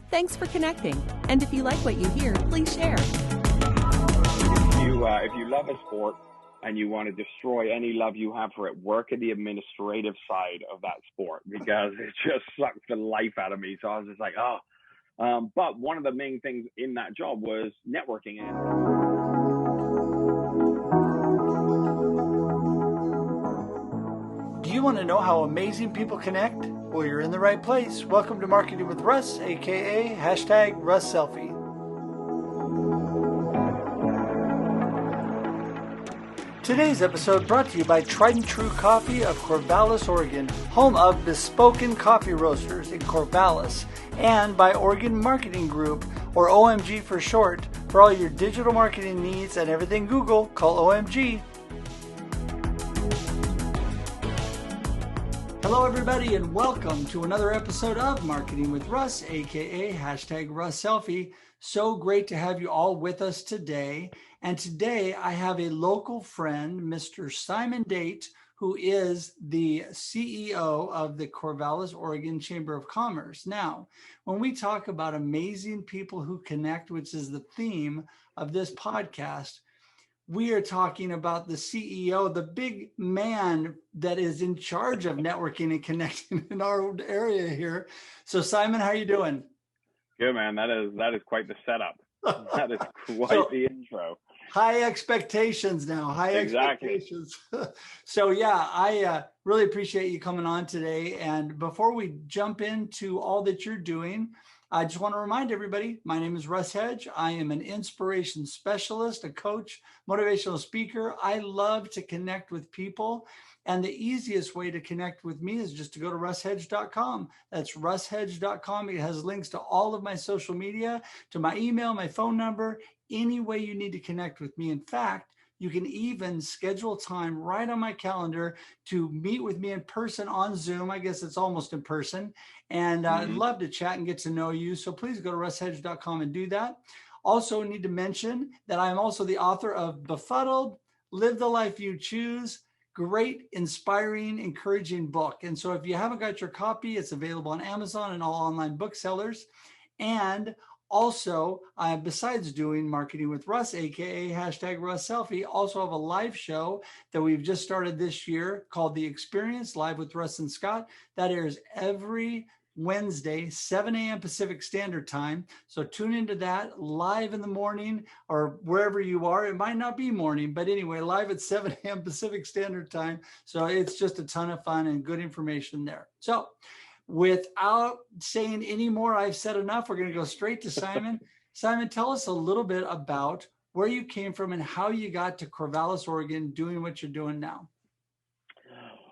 Thanks for connecting. And if you like what you hear, please share. If you love a sport and you want to destroy any love you have for it, work at the administrative side of that sport, because it just sucked the life out of me. So I was just like, but one of the main things in that job was networking. Do you want to know how amazing people connect? Well, you're in the right place. Welcome to Marketing with Russ, aka #RussSelfie. Today's episode brought to you by Tried and True Coffee of Corvallis, Oregon, home of Bespoken Coffee Roasters in Corvallis, and by Oregon Marketing Group, or OMG for short. For all your digital marketing needs and everything Google, call OMG. Hello, everybody, and welcome to another episode of Marketing with Russ, aka #RussSelfie. So great to have you all with us today. And today I have a local friend, Mr. Simon Date, who is the CEO of the Corvallis, Oregon Chamber of Commerce. Now, when we talk about amazing people who connect, which is the theme of this podcast, we are talking about the CEO, the big man that is in charge of networking and connecting in our area here. So, Simon, how are you doing? Good, man. That is quite the setup. That is quite the intro. High expectations now. Exactly. Expectations. So yeah, I really appreciate you coming on today. And before we jump into all that you're doing, I just want to remind everybody, my name is Russ Hedge. I am an inspiration specialist, a coach, motivational speaker. I love to connect with people. And the easiest way to connect with me is just to go to russhedge.com. That's russhedge.com. It has links to all of my social media, to my email, my phone number, any way you need to connect with me. In fact, you can even schedule time right on my calendar to meet with me in person on Zoom. I guess it's almost in person. And I'd love to chat and get to know you. So please go to russhedge.com and do that. Also need to mention that I'm also the author of Befuddled, Live the Life You Choose. Great, inspiring, encouraging book. And so if you haven't got your copy, it's available on Amazon and all online booksellers. And also, besides doing Marketing with Russ, aka #RussSelfie, also have a live show that we've just started this year called The Experience, Live with Russ and Scott. That airs every Wednesday, 7 a.m. Pacific Standard Time. So tune into that live in the morning or wherever you are. It might not be morning, but anyway, live at 7 a.m. Pacific Standard Time. So it's just a ton of fun and good information there. So without saying any more, I've said enough. We're going to go straight to Simon. Simon, tell us a little bit about where you came from and how you got to Corvallis, Oregon, doing what you're doing now.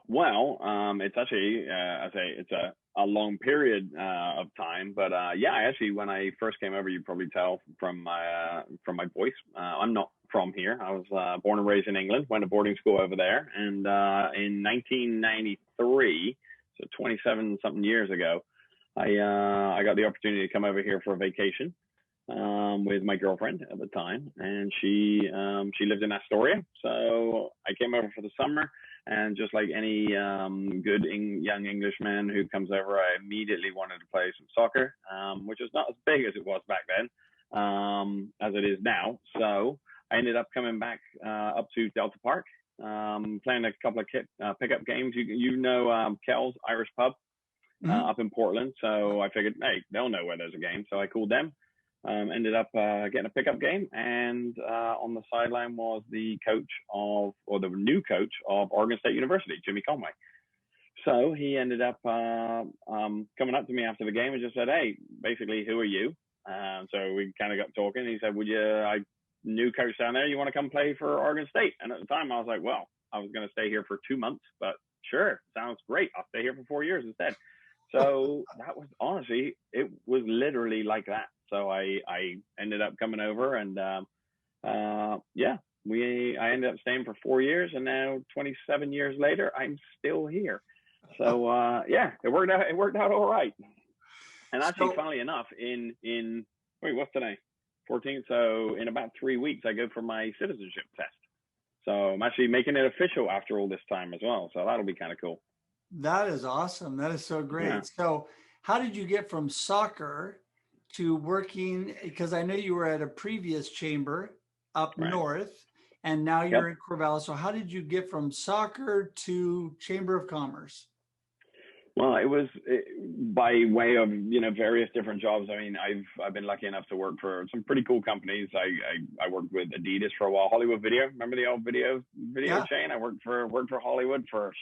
Well, it's actually, it's a long period of time, but yeah, actually, when I first came over, you probably tell from my voice, I'm not from here. I was born and raised in England, went to boarding school over there, and in 1993, so 27 something years ago, I got the opportunity to come over here for a vacation with my girlfriend at the time, and she lived in Astoria, so I came over for the summer. And just like any good young Englishman who comes over, I immediately wanted to play some soccer, which is not as big as it was back then, as it is now. So I ended up coming back up to Delta Park, playing a couple of pickup games. You know Kel's Irish Pub up in Portland. So I figured, hey, they'll know where there's a game. So I called them. Ended up getting a pickup game, and on the sideline was the new coach of Oregon State University, Jimmy Conway. So he ended up coming up to me after the game and just said, hey, basically, who are you? So we kind of got talking. He said, new coach down there, you want to come play for Oregon State? And at the time I was like, well, I was going to stay here for 2 months, but sure, sounds great. I'll stay here for 4 years instead. So that was honestly, it was literally like that. So I ended up coming over, and I ended up staying for 4 years, and now 27 years later, I'm still here. So it worked out all right. And actually, funnily enough, what's today? 14th. So in about 3 weeks, I go for my citizenship test. So I'm actually making it official after all this time as well. So that'll be kind of cool. That is awesome. That is so great. Yeah. So how did you get from soccer to working, because I know you were at a previous chamber up Right. north, and now Yep. you're in Corvallis. So how did you get from soccer to Chamber of Commerce? Well, it was by way of various different jobs. I mean, I've been lucky enough to work for some pretty cool companies. I worked with Adidas for a while. Hollywood Video, remember the old video Yeah. chain? I worked for Hollywood for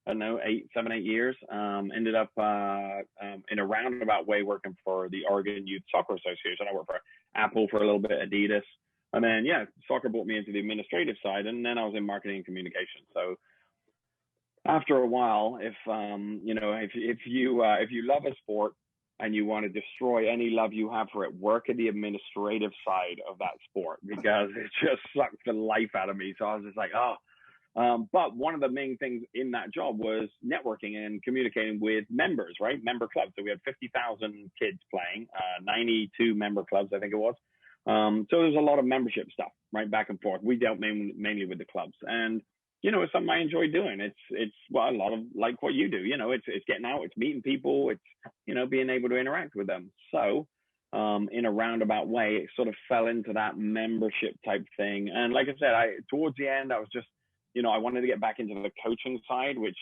I don't know 8 years. Ended up in a roundabout way working for the Oregon Youth Soccer Association. I worked for Apple for a little bit, Adidas, and then soccer brought me into the administrative side, and then I was in marketing and communication. So after a while, if you love a sport and you want to destroy any love you have for it, work at the administrative side of that sport, because it just sucked the life out of me. So I was just like, but one of the main things in that job was networking and communicating with members, right? Member clubs. So we had 50,000 kids playing, 92 member clubs, I think it was. So there's a lot of membership stuff, right? Back and forth. We dealt mainly with the clubs, and it's something I enjoy doing. It's well, a lot of like what you do. It's getting out, it's meeting people, it's being able to interact with them. So in a roundabout way, it sort of fell into that membership type thing. And like I said, towards the end, I was just I wanted to get back into the coaching side, which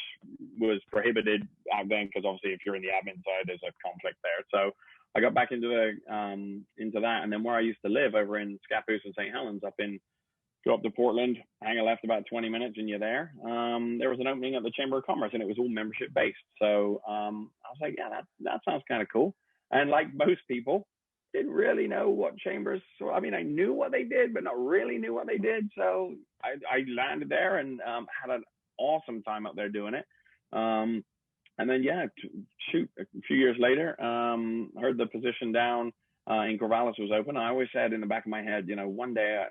was prohibited out then, because obviously if you're in the admin side, there's a conflict there. So I got back into that, and then where I used to live over in Scappoose and St. Helens, go up to Portland, hang a left about 20 minutes and you're there. There was an opening at the Chamber of Commerce, and it was all membership based. So I was like, yeah, that sounds kind of cool. And like most people, didn't really know what chambers. So I mean, I knew what they did, but not really knew what they did. So I landed there and had an awesome time up there doing it. And then a few years later, heard the position down in Corvallis was open. I always said in the back of my head, one day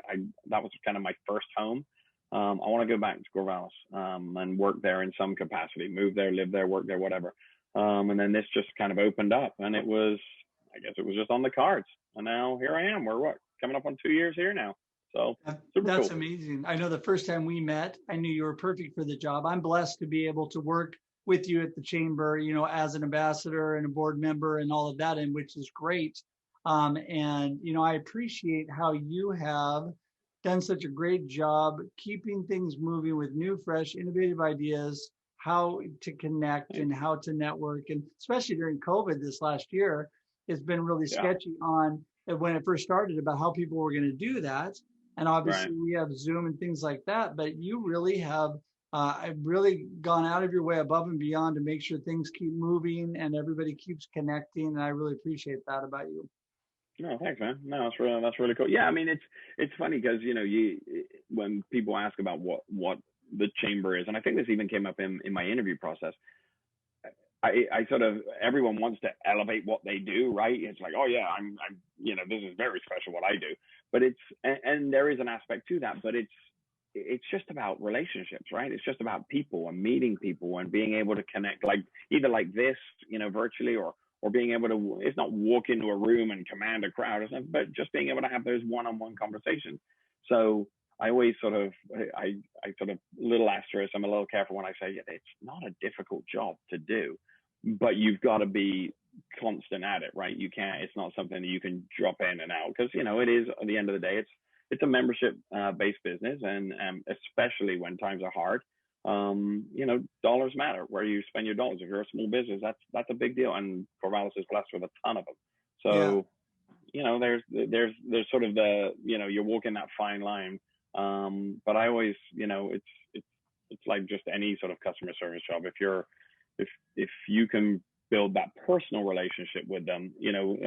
that was kind of my first home. I want to go back to Corvallis and work there in some capacity, move there, live there, work there, whatever. And then this just kind of opened up, and I guess it was just on the cards. And now here I am. We're coming up on 2 years here now. So that's cool. Amazing. I know the first time we met, I knew you were perfect for the job. I'm blessed to be able to work with you at the chamber, as an ambassador and a board member and all of that, and which is great. And I appreciate how you have done such a great job keeping things moving with new, fresh, innovative ideas, how to connect and how to network. And especially during COVID this last year, it's been really sketchy on when it first started about how people were going to do that. And obviously we have Zoom and things like that, but you really have really gone out of your way above and beyond to make sure things keep moving and everybody keeps connecting. And I really appreciate that about you. No, thanks, man. No, that's really cool. Yeah, I mean, it's funny because when people ask about what the chamber is, and I think this even came up in my interview process. I sort of, everyone wants to elevate what they do, right? It's like, oh yeah, I'm this is very special what I do. But and there is an aspect to that, but it's just about relationships, right? It's just about people and meeting people and being able to connect, like either like this, virtually, or being able to, it's not walk into a room and command a crowd or something, but just being able to have those one-on-one conversations. So I always sort of, I sort of little asterisk, I'm a little careful when I say, it's not a difficult job to do, but you've got to be constant at it, right? You can't, it's not something that you can drop in and out, because, it is, at the end of the day, it's a membership based business. And especially when times are hard, dollars matter where you spend your dollars. If you're a small business, that's a big deal. And Corvallis is blessed with a ton of them. So, there's sort of the, you're walking that fine line. But I always, it's like just any sort of customer service job. If you can build that personal relationship with them,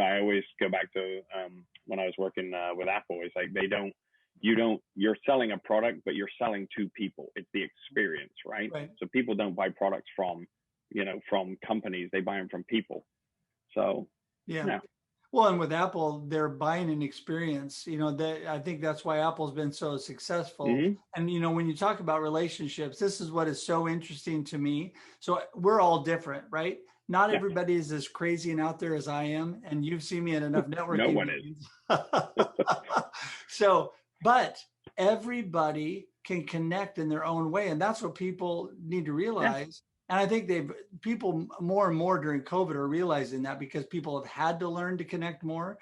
I always go back to when I was working with Apple. It's like you're selling a product, but you're selling to people. It's the experience, right? So people don't buy products from companies. They buy them from people. So Well, and with Apple, they're buying an experience. I think that's why Apple's been so successful. Mm-hmm. And when you talk about relationships, this is what is so interesting to me. So we're all different, right? Not everybody is as crazy and out there as I am, and you've seen me at enough networking. No one is. So, but everybody can connect in their own way, and that's what people need to realize. And I think people more and more during COVID are realizing that, because people have had to learn to connect more.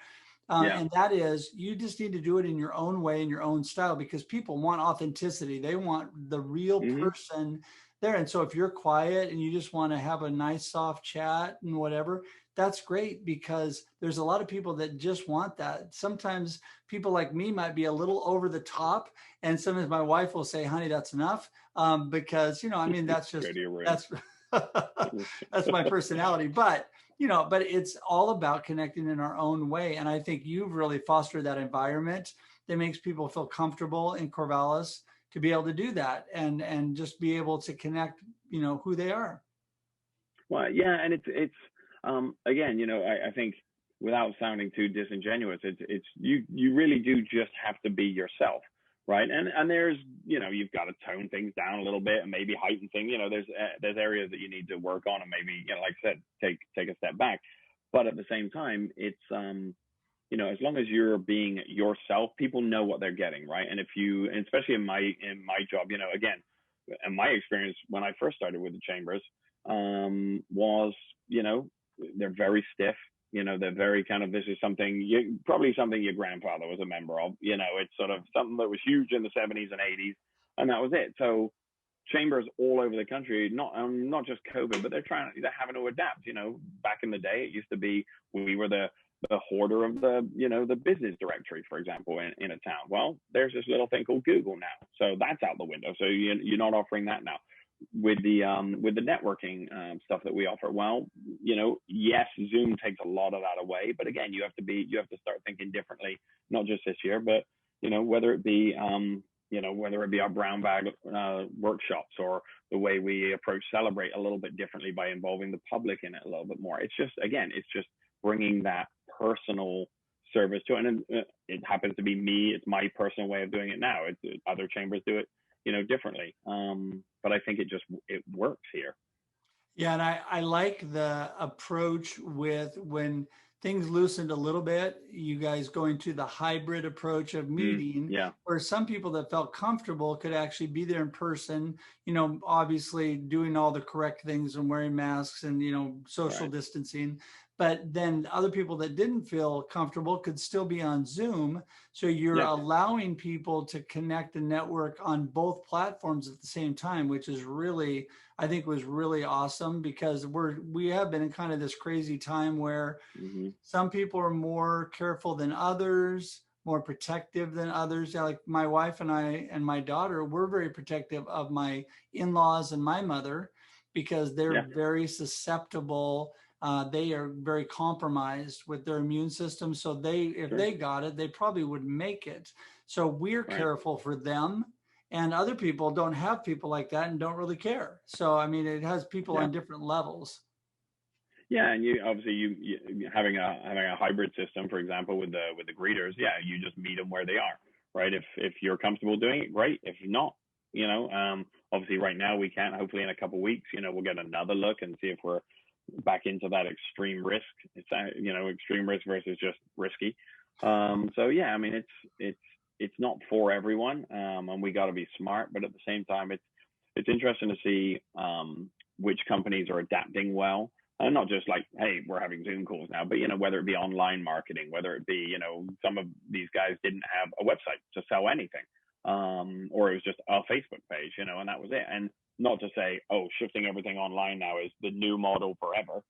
And that is, you just need to do it in your own way, in your own style, because people want authenticity. They want the real person there. And so if you're quiet and you just want to have a nice, soft chat and whatever, that's great, because there's a lot of people that just want that. Sometimes people like me might be a little over the top. And sometimes my wife will say, honey, that's enough. Because, I mean, that's just, that's, that's my personality. But it's all about connecting in our own way. And I think you've really fostered that environment that makes people feel comfortable in Corvallis to be able to do that and just be able to connect, who they are. Well, yeah. And it's again, I think, without sounding too disingenuous, it's you really do just have to be yourself. Right. And there's, you've got to tone things down a little bit and maybe heighten things. There's areas that you need to work on and maybe, like I said, take a step back. But at the same time, it's, as long as you're being yourself, people know what they're getting. Right. And and especially in my job, again, and my experience when I first started with the chambers was, they're very stiff. They're very kind of, this is probably something your grandfather was a member of. It's sort of something that was huge in the 70s and 80s, and that was it. So chambers all over the country, not just COVID, but they're having to adapt. Back in the day, it used to be we were the hoarder of the business directory, for example, in a town. Well, there's this little thing called Google now, so that's out the window. So you're not offering that now. With the networking stuff that we offer, well, yes, Zoom takes a lot of that away, but again, you have to start thinking differently, not just this year, but whether it be our brown bag workshops, or the way we approach Celebrate a little bit differently by involving the public in it a little bit more. It's just bringing that personal service to it. And it happens to be me. It's my personal way of doing it now. Other chambers do it differently. But I think it works here. Yeah. And I like the approach with, when things loosened a little bit, you guys going to the hybrid approach of meeting, where some people that felt comfortable could actually be there in person, obviously doing all the correct things and wearing masks and, social distancing. But then other people that didn't feel comfortable could still be on Zoom. So you're allowing people to connect and network on both platforms at the same time, which is really, I think, was really awesome, because we have been in kind of this crazy time where some people are more careful than others, more protective than others. Like my wife and I and my daughter, we're very protective of my in-laws and my mother, because they're very susceptible. They are very compromised with their immune system. So if they got it, they probably would make it. So we're careful for them, and other people don't have people like that and don't really care. So, I mean, it has people on different levels. Yeah. And you having a hybrid system, for example, with the greeters, you just meet them where they are, right? If you're comfortable doing it, great. If not, obviously right now we can't. Hopefully in a couple of weeks, we'll get another look and see if we're back into that extreme risk. It's extreme risk versus just risky. So yeah, I mean, it's not for everyone, and we got to be smart. But at the same time, it's interesting to see which companies are adapting well, and not just like, hey, we're having Zoom calls now, but whether it be online marketing, whether it be some of these guys didn't have a website to sell anything, or it was just a Facebook page, and that was it. And not to say, shifting everything online now is the new model forever,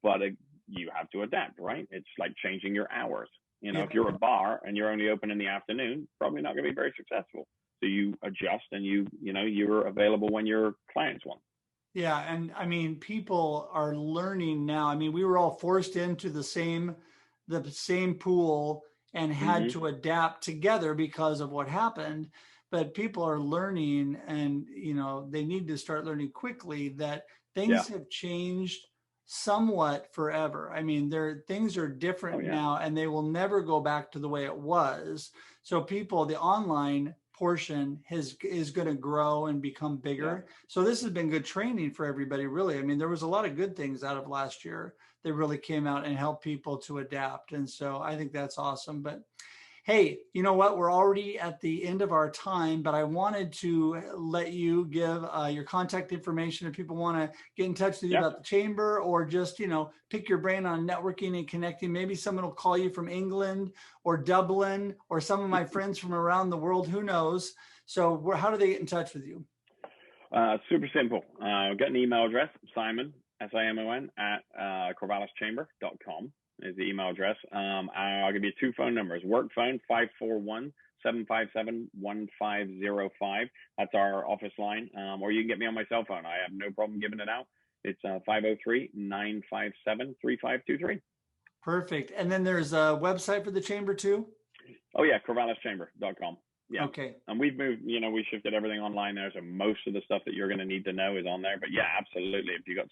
but you have to adapt, right? It's like changing your hours. If you're a bar and you're only open in the afternoon, probably not going to be very successful. So you adjust and you're available when your clients want. Yeah. And I mean, people are learning now. I mean, we were all forced into the same pool and had to adapt together because of what happened. But people are learning, and they need to start learning quickly that things have changed somewhat forever. I mean, things are different now, and they will never go back to the way it was. So the online portion is going to grow and become bigger. So this has been good training for everybody, really. I mean, there was a lot of good things out of last year that really came out and helped people to adapt. And so I think that's awesome. But Hey, you know what? We're already at the end of our time, but I wanted to let you give your contact information if people want to get in touch with you about the chamber, or just, pick your brain on networking and connecting. Maybe someone will call you from England or Dublin, or some of my friends from around the world, who knows? So how do they get in touch with you? Super simple. I've got an email address, Simon, SIMON, at corvallischamber.com is the email address. I'll give you 2 phone numbers. Work phone, 541-757-1505. That's our office line. Or you can get me on my cell phone. I have no problem giving it out. It's 503-957-3523. Perfect. And then there's a website for the chamber too? Oh yeah, corvallischamber.com. Yeah. Okay. And we've moved, we shifted everything online there. So most of the stuff that you're going to need to know is on there. But yeah, absolutely. If you got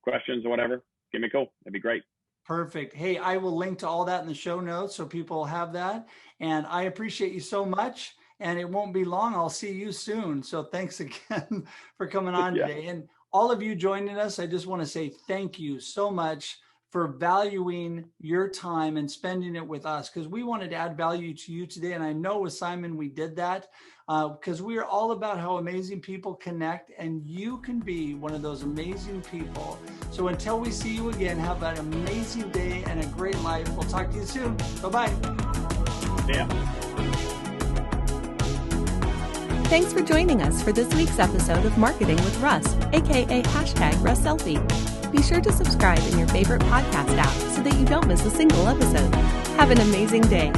questions or whatever, give me a call. That'd be great. Perfect. Hey, I will link to all that in the show notes so people have that. And I appreciate you so much. And it won't be long. I'll see you soon. So thanks again for coming on today. And all of you joining us, I just want to say thank you so much for valuing your time and spending it with us, because we wanted to add value to you today. And I know with Simon, we did that because we are all about how amazing people connect, and you can be one of those amazing people. So until we see you again, have an amazing day and a great life. We'll talk to you soon. Bye-bye. Yeah. Thanks for joining us for this week's episode of Marketing with Russ, aka #RussSelfie. Be sure to subscribe in your favorite podcast app so that you don't miss a single episode. Have an amazing day.